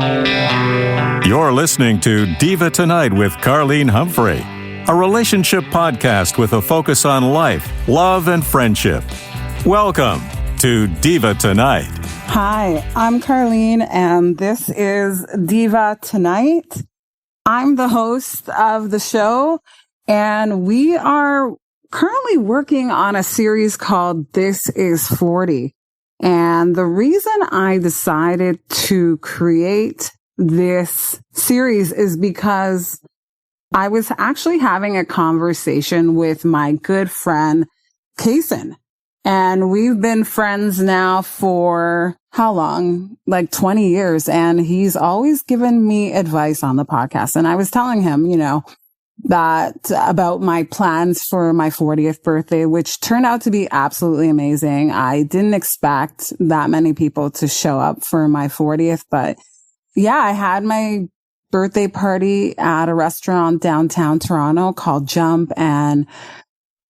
You're listening to Diva Tonight with Carlene Humphrey, a relationship podcast with a focus on life, love, and friendship. Welcome to Diva Tonight. Hi, I'm Carlene, and this is Diva Tonight. I'm the host of the show, and we are currently working on a series called This is 40. And the reason I decided to create this series is because I was actually having a conversation with my good friend, Kason. And we've been friends now for how long? Like 20 years. And he's always given me advice on the podcast. And I was telling him, that about my plans for my 40th birthday, which turned out to be absolutely amazing. I didn't expect that many people to show up for my 40th, but yeah, I had my birthday party at a restaurant downtown Toronto called Jump, and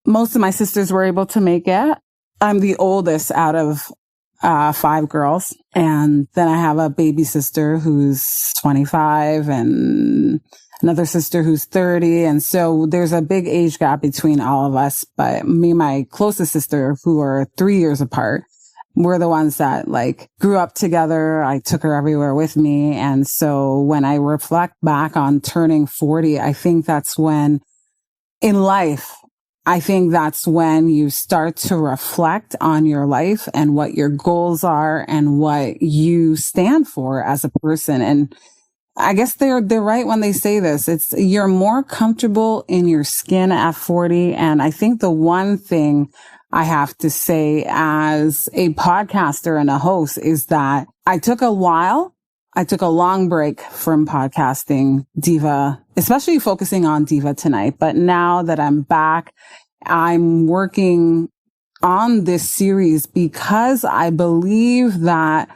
most of my sisters were able to make it. I'm the oldest out of 5 girls. And then I have a baby sister who's 25 and another sister who's 30. And so there's a big age gap between all of us. But me and my closest sister, who are 3 years apart, we're the ones that grew up together. I took her everywhere with me. And so when I reflect back on turning 40, I think that's when in life, that's when you start to reflect on your life and what your goals are and what you stand for as a person. And I guess they're right when they say this. You're more comfortable in your skin at 40. And I think the one thing I have to say as a podcaster and a host is that I took a long break from podcasting Diva, especially focusing on Diva Tonight. But now that I'm back, I'm working on this series because I believe that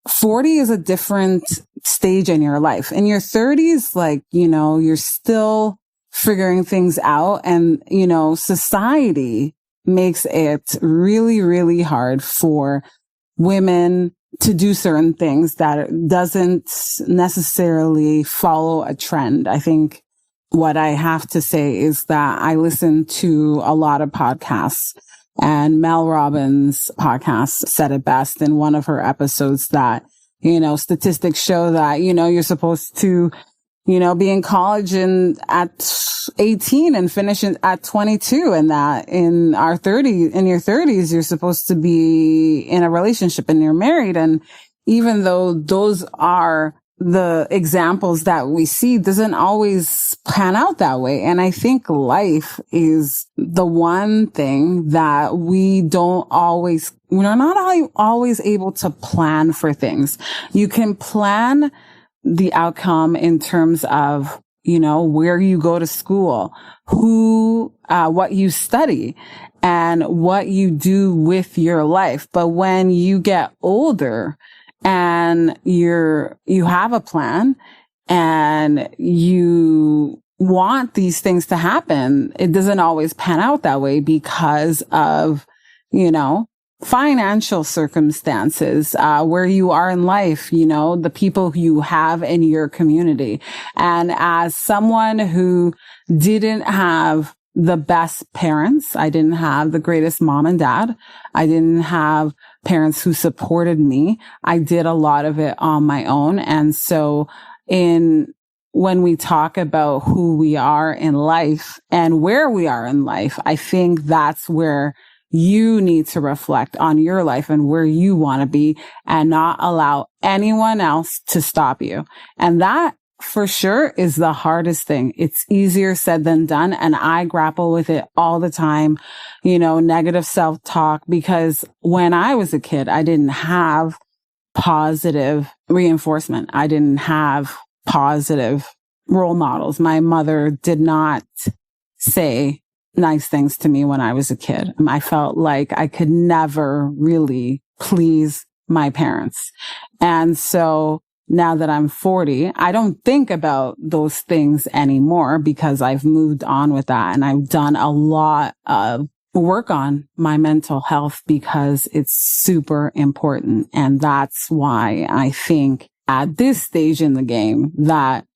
40 is a different stage in your life. In your 30s, you're still figuring things out. And, society makes it really, really hard for women to do certain things that doesn't necessarily follow a trend. I think what I have to say is that I listen to a lot of podcasts, and Mel Robbins' podcast said it best in one of her episodes that, statistics show that, you're supposed to, be in college at 18 and finish at 22, and that in your 30s, you're supposed to be in a relationship and you're married. And even though those are the examples that we see, doesn't always pan out that way. And I think life is the one thing that we're not always able to plan for things. You can plan the outcome in terms of, where you go to school, what you study, and what you do with your life. But when you get older and you have a plan and you want these things to happen, it doesn't always pan out that way because of, financial circumstances, where you are in life, the people you have in your community. And as someone who didn't have the best parents, I didn't have the greatest mom and dad, I didn't have parents who supported me, I did a lot of it on my own. And so when we talk about who we are in life and where we are in life, I think that's where you need to reflect on your life and where you want to be and not allow anyone else to stop you. And that for sure is the hardest thing. It's easier said than done. And I grapple with it all the time, negative self-talk, because when I was a kid, I didn't have positive reinforcement. I didn't have positive role models. My mother did not say nice things to me when I was a kid. I felt like I could never really please my parents. And so now that I'm 40, I don't think about those things anymore because I've moved on with that. And I've done a lot of work on my mental health because it's super important. And that's why I think at this stage in the game that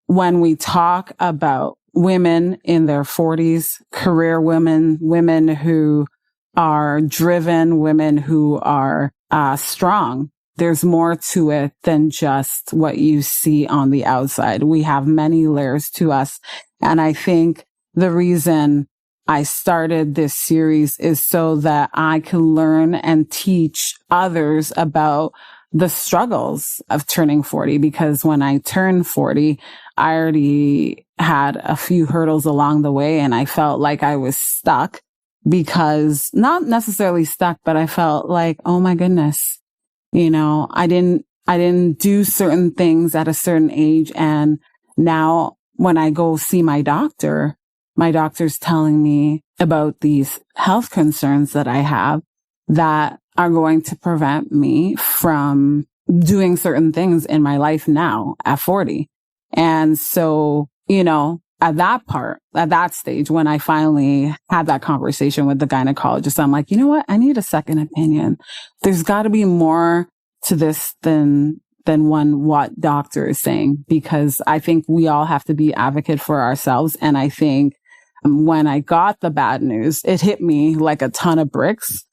when we talk about women in their 40s, career women, women who are driven, women who are strong, there's more to it than just what you see on the outside. We have many layers to us. And I think the reason I started this series is so that I can learn and teach others about the struggles of turning 40. Because when I turned 40, I already had a few hurdles along the way, and I felt like I was stuck, because not necessarily stuck, but I felt like, oh my goodness, I didn't do certain things at a certain age. And now when I go see my doctor's telling me about these health concerns that I have that are going to prevent me from doing certain things in my life now at 40. And so, at that stage, when I finally had that conversation with the gynecologist, I'm like, you know what? I need a second opinion. There's got to be more to this than what doctor is saying, because I think we all have to be advocate for ourselves. And I think when I got the bad news, it hit me like a ton of bricks.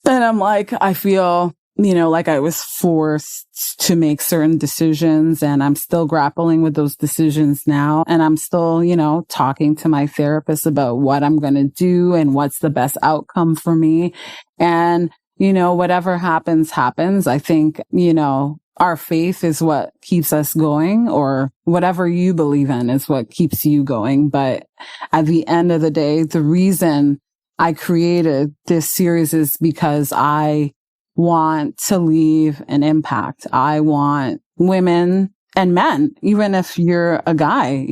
And I'm like, I feel, like I was forced to make certain decisions, and I'm still grappling with those decisions now. And I'm still, talking to my therapist about what I'm going to do and what's the best outcome for me. And, whatever happens. I think, our faith is what keeps us going, or whatever you believe in is what keeps you going. But at the end of the day, the reason I created this series is because I want to leave an impact. I want women and men, even if you're a guy,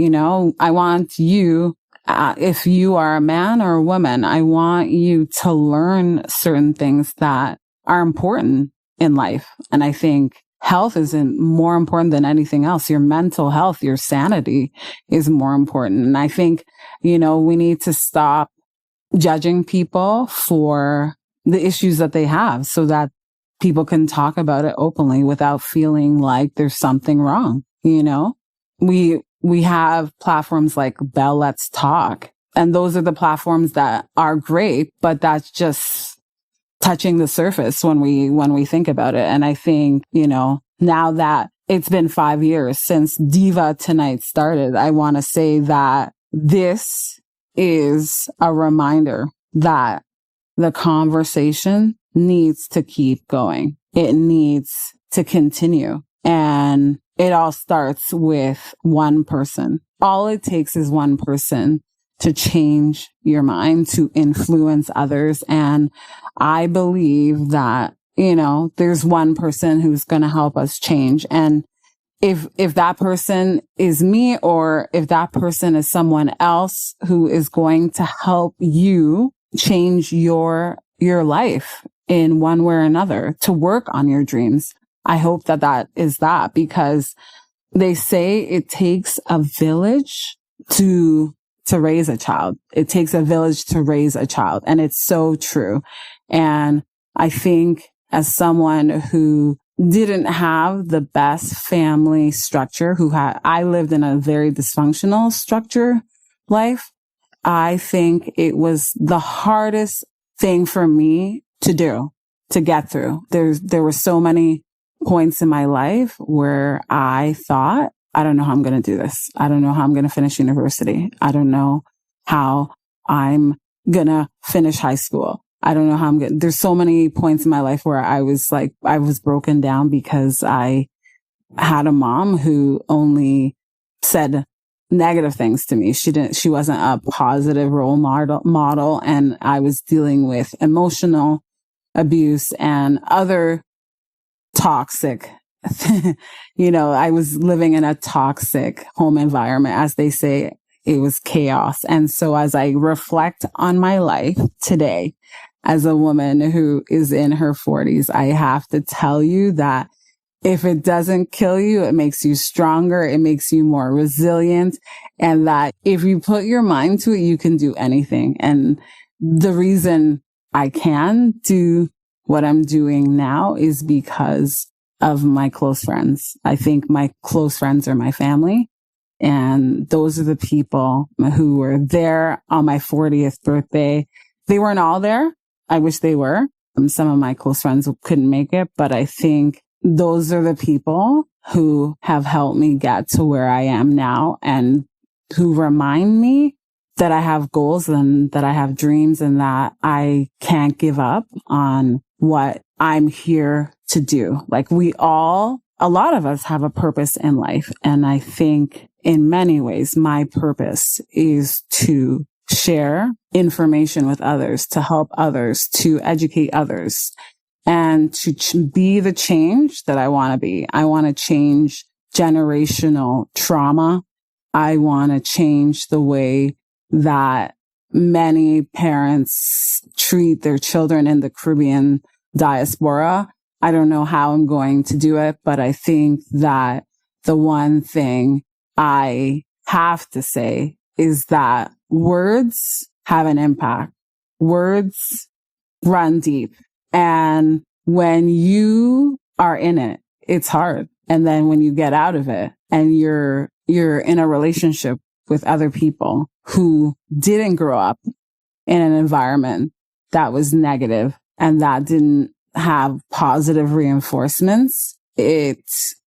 I want you, if you are a man or a woman, I want you to learn certain things that are important in life. And I think health isn't more important than anything else. Your mental health, your sanity is more important. And I think, we need to stop judging people for the issues that they have, so that people can talk about it openly without feeling like there's something wrong. We have platforms like Bell Let's Talk, and those are the platforms that are great, but that's just touching the surface when we think about it. And I think, now that it's been 5 years since Diva Tonight started, I want to say that this is a reminder that the conversation needs to keep going. It needs to continue. And it all starts with one person. All it takes is one person to change your mind, to influence others. And I believe that, there's one person who's going to help us change. And if that person is me, or if that person is someone else who is going to help you change your life in one way or another, to work on your dreams, I hope that is that, because they say it takes a village to raise a child. It takes a village to raise a child. And it's so true. And I think as someone who didn't have the best family structure, I lived in a very dysfunctional structure life. I think it was the hardest thing for me to do, to get through. There were so many points in my life where I thought, I don't know how I'm going to do this. I don't know how I'm going to finish university. I don't know how I'm going to finish high school. I don't know how I'm going. There's so many points in my life where I was broken down because I had a mom who only said negative things to me. She wasn't a positive role model. And I was dealing with emotional abuse and other toxic, I was living in a toxic home environment. As they say, it was chaos. And so as I reflect on my life today, as a woman who is in her 40s, I have to tell you that if it doesn't kill you, it makes you stronger. It makes you more resilient. And that if you put your mind to it, you can do anything. And the reason I can do what I'm doing now is because of my close friends. I think my close friends are my family. And those are the people who were there on my 40th birthday. They weren't all there. I wish they were. Some of my close friends couldn't make it, but I think those are the people who have helped me get to where I am now and who remind me that I have goals and that I have dreams and that I can't give up on what I'm here to do. Like a lot of us have a purpose in life. And I think in many ways, my purpose is to share information with others, to help others, to educate others, and to be the change that I want to be. I want to change generational trauma. I want to change the way that many parents treat their children in the Caribbean diaspora. I don't know how I'm going to do it, but I think that the one thing I have to say is that words have an impact. Words run deep. And when you are in it, it's hard. And then when you get out of it and you're in a relationship with other people who didn't grow up in an environment that was negative and that didn't have positive reinforcements, it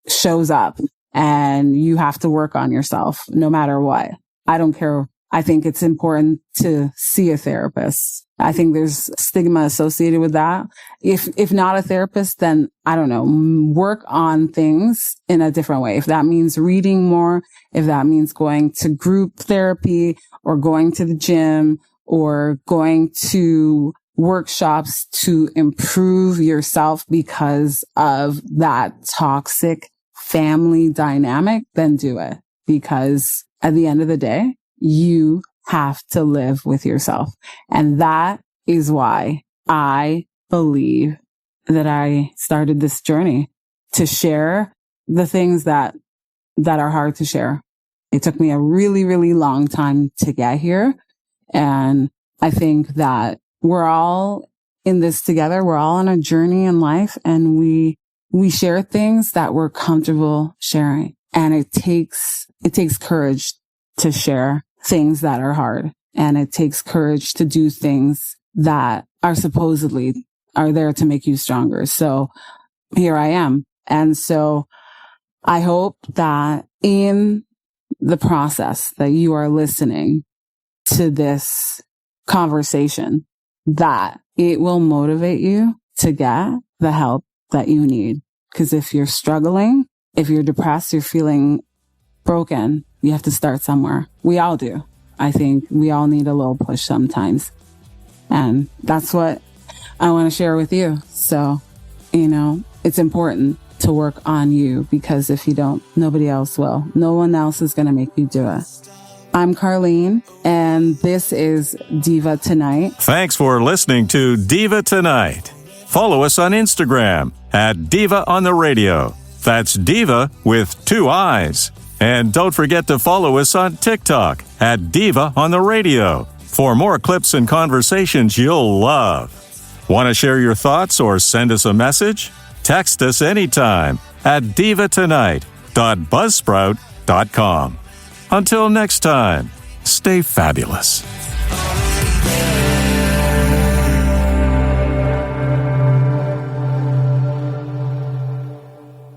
shows up and you have to work on yourself no matter what. I don't care. I think it's important to see a therapist. I think there's stigma associated with that. If not a therapist, then I don't know, work on things in a different way. If that means reading more, if that means going to group therapy or going to the gym or going to workshops to improve yourself because of that toxic family dynamic, then do it. Because at the end of the day, you have to live with yourself. And that is why I believe that I started this journey to share the things that are hard to share. It took me a really, really long time to get here. And I think that we're all in this together. We're all on a journey in life, and we share things that we're comfortable sharing. And it takes courage to share things that are hard. And it takes courage to do things that are supposedly are there to make you stronger. So here I am. And so I hope that in the process that you are listening to this conversation, that it will motivate you to get the help that you need. Because if you're struggling, if you're depressed, you're feeling broken, you have to start somewhere. We all do. I think we all need a little push sometimes. And that's what I want to share with you. So, it's important to work on you, because if you don't, nobody else will. No one else is going to make you do it. I'm Carlene, and this is Diva Tonight. Thanks for listening to Diva Tonight. Follow us on Instagram at Diva on the Radio. That's Diva with 2 I's. And don't forget to follow us on TikTok at Diva on the Radio for more clips and conversations you'll love. Want to share your thoughts or send us a message? Text us anytime at divatonight.buzzsprout.com. Until next time, stay fabulous.